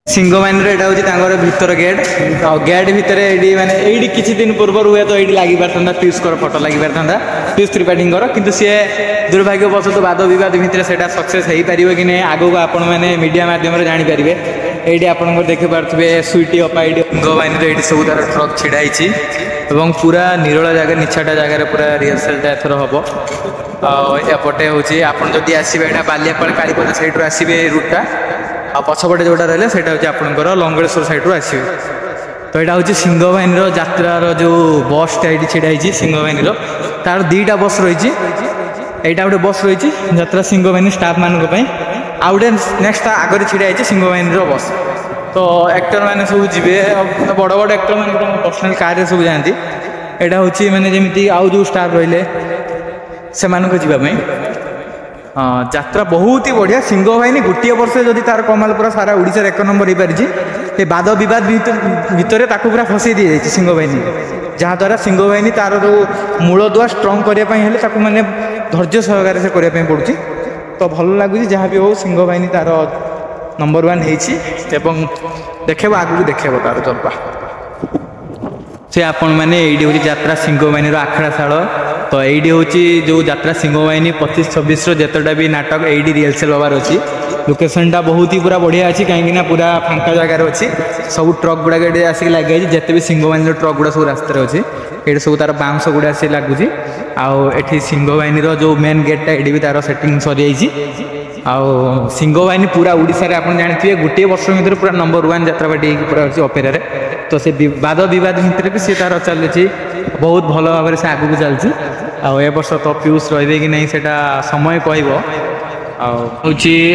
सिंहवाहिनी एटा हूँ भितर गेट आ गेट भितर ये माने ये किसी दिन पूर्व हुए तो ये लगी पारता पीयूष फोटो लगी पारता पीयूष त्रिपाठी किंतु सी दुर्भाग्यवशत वाद विवाद भितर से सक्सेस हो पार कि नहीं आगू आपण मैंने मीडिया मध्यम जानीपारे ये आप देखी पारे स्वीटी अपा ये सिंहवाहिनी ये सब तार ट्रक छिड़ाई पूरा निरोला जगह निछाटा जगह पूरा रिहर्सल एथर हम एपटे हूँ आप आसवे बालियापाड़ कालीपदा सैड्रु आसवे रूटा आ पछपटे जोटा रहा है हूँ आपंकर लंगेश्वर सैड्रु आसवे तो यहाँ हूँ सिंहवाहिनी यात्रार जो बसटा ये छिड़ाई सिंहवाहिनी तार दुईटा बस रही यहाँ गोटे बस रही यात्रा सिंहवाहिनी स्टाफ मानक आउ गोटे नेक्स्ट आगे छिड़ाई सिंहवाहिनी बस तो एक्टर मैंने सब जी बड़ बड़ एक्टर मैंने पर्सनाल कार सब जाती यहाँ हूँ मैंने जमी आउ जो स्टाफ रही से जावाई यात्रा बहुत ही बढ़िया सिंहवाहिनी गोटे वर्ष जदि तार कमाल पूरा सारा ओडिशा एक नंबर हो पारी वाद विवाद भितर पूरा फसई दी जाए सिंहवाहिनी जहाँद्वारा सिंहवाहिनी तार जो मूल दुआ स्ट्रंग करने माने धैर्य सहकार से करने पड़ुची तो भल लगुच जहाँ भी हो सिंहवाहिनी तार नंबर 1 होती देखेब आगू देखेब तार चलवा से आपण मैंने ये यात्रा सिंहवाहिनी आखड़ा शाल तो ये हूँ जो यात्रा सिंहवाहिनी 25-26 जितेटा भी नाटक ये रिहर्सल हबार अच्छी लोकेशनटा बहुत ही पूरा बढ़िया अच्छी कहीं पूरा फांका जगार अच्छी सब ट्रक गुड़ाक आसिक लगे जिते भी सिंहवाहिनी ट्रक गुड़ा सब रास्तार अच्छी ये सब तार बाउंस गुड़ा आसिक लगुच आठी सिंहवाहिनी जो मेन गेटा ये भी तार सेटिंग सरी आउ सिंहवाहिनी पूरा ओडिशा रे आपण जानथिबे गोटे वर्ष भीतर पूरा नंबर 1 यात्रापाटी पूरा अछि अपेरा रे तो से वाद विवाद भितर भी सी तार चलछि बहुत भल भाव से आगू चलछि आ ए वर्ष तो पीयूष रहिबे कि नहीं सेटा समय कहबो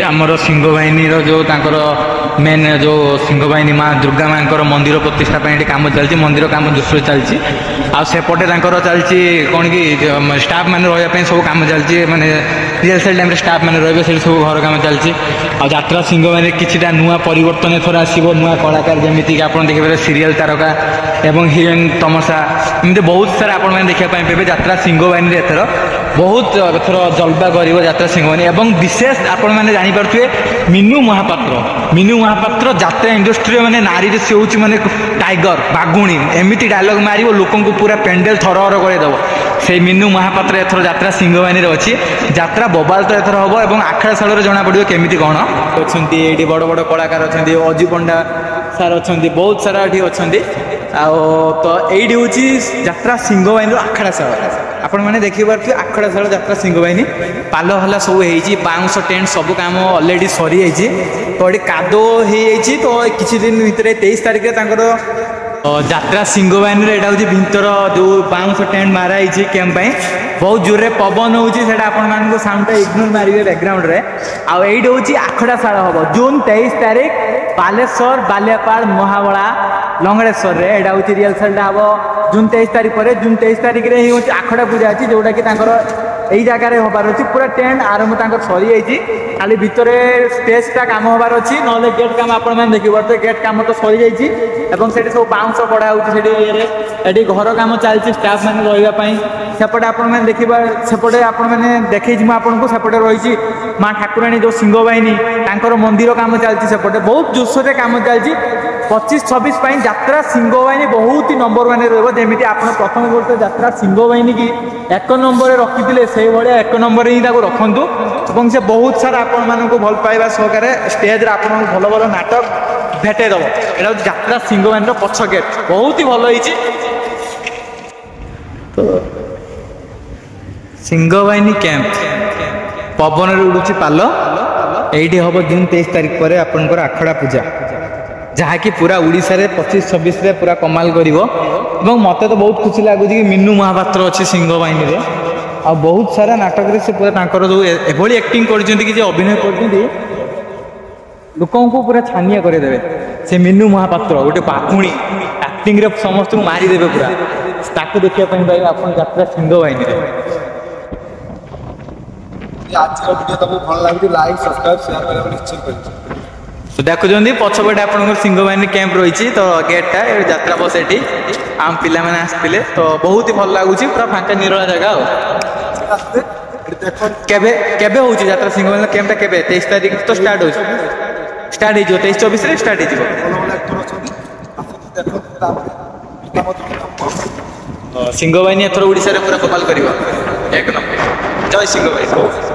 आमर सिंहवाहिनी जो तांकर मेन जो सिंहवाहिनी माँ दुर्गा माँ मंदिर प्रतिष्ठा कम चलती मंदिर कम दृश्य चलती आसेपटे चलती कौन कि स्टाफ मैंने रही सब कम चलती माने रिहर्सल टाइम स्टाफ मैंने रही से सब घर कम चलती यात्रा सिंहवाहिनी किछिटा नुआ परिवर्तन एथर आसो नुआ कलाकार जमीक आप देखिए सीरियल तारका एवं हिरोइन तमसा एमती बहुत सारा आप देखा पाइबे यात्रा सिंहवाहिनी एथर बहुत एथर जलवा कर यात्रा सिंहवाहिनी एवं विशेष आपण मैंने जानीपे मीनू महापात्र यात्रा इंडस्ट्री मैंने नारी से हूँ माने टाइगर बागुणी एमती डायलॉग मार लोक पूरा पेंडेल थरहर करदेव से मीनू महापात्र एथर यात्रा सिंहवाहिनी अच्छी यात्रा बबाल तो एथर हम और आखड़ा शाल जना पड़ो केमी कौन अच्छा ये बड़ बड़ कलाकार अच्छा अजू पंडा सार अच्छा बहुत सारा ये अच्छा तो ये हूँ यात्रा सिंहवाहिनी आखड़ा शाल आपण मैंने देखिए आखड़ा शाल यात्रा सिंहवाहिनी पाल हल्ला सब हो बाउंस टेंट सब कम अलरेडी सरी जाइए तो ये कादो हो तो किसी दिन भितर 23 तारिख यात्रा सिंहवाहिनी यहाँ हूँ भितर जो बाउंस टेंट माराई कैंप बहुत जोर पवन होता आपण साउंड इग्नोर मारे बैकग्राउंड रे आईटी हूँ आखड़ा शाल हम जून 23 तारिख बालेश्वर बालियापाड़ महाबला लंगड़ेश्वर रे यहाँ हूँ रिहर्सल हम जून 23 तारिख पर जून 23 तारिख रे हूँ आखड़ा पूजा अच्छी जोटा कि यही जगह हबार अच्छी पूरा टेंट आरंभ सरी जाइए खाली भितर स्टेजटा कम हबार अच्छी ना गेट काम आप देखिए गेट कम तो सरी जाइए सब बाउंस पड़ा होती घर कम चलती स्टाफ मैंने रही सेपटे आप देखा सेपटे आपने देखे आपको सेपटे रही माँ ठाकुराणी जो सिंहवाहिनी मंदिर कम चलती सेपटे बहुत जोशोर कम चलती 25-26 यात्रा सिंहवाहिनी बहुत ही नंबर 1 रही आप प्रथम वर्ष यात्रा सिंहवाहिनी की 1 नंबर रखी से भाया 1 नंबर ही रखु और से बहुत सारा आपण भल पाइबा सहकार स्टेज आप भल भल नाटक भेटेदब यहाँ यात्रा सिंहवाहिनी पछ गेट बहुत ही भल होती तो सिंहवाहिनी कैंप पवन उड़ू पाल ये हम जून 23 तारिख पर आपंकर आखड़ा पूजा जहाँकि पूरा ओडिशा रे 25-26 रे पूरा कमाल करिवो एवं मते तो बहुत खुशी लगुच कि मीनू महापात्र अच्छी सिंहवाहिनी रे आ बहुत सारा नाटक रे से पूरा तांकर जो एभली एक्टिंग करजंती कि अभिनय करजंती लोकों को पूरा छानिया करे देबे से मीनू महापात्र गोटे बाकुणी एक्टिंग रे समस्त मारी देबे पूरा ताको देखिया पई भाई आपण यात्रा सिंहवाहिनी रे आज वीडियो तुमको भल लागि लाइक सब्सक्राइब शेयर करबा निश्चय करियो तो देखुं पछपटे आप सिंहवाहिनी कैंप रही तो गेटा यात्रा बस ये आम पिला मैंने आसते तो बहुत ही भल लगुच पूरा फांका निरोला जगह केबे केबे होची यात्रा सिंहवाहिनी कैंपटा केबे 23 तारिख तो स्टार्ट हो ଷ୍ଟାର୍ଟ ହେଇଯିବ 23-24 ଷ୍ଟାର୍ଟ ହେଇଯିବ। ଭଲ ଭଲ ଆକ୍ଟର ଅଛନ୍ତି ଆସନ୍ତୁ ଦେଖନ୍ତୁ ତାପରେ ସିଂହ ବାହିନୀ ଏଥର ଓଡ଼ିଶାରେ ପୁରା କମାଲ କରିବ। ଏକ ନମ୍ବର। ଜୟ ସିଂହ ବାହିନୀ।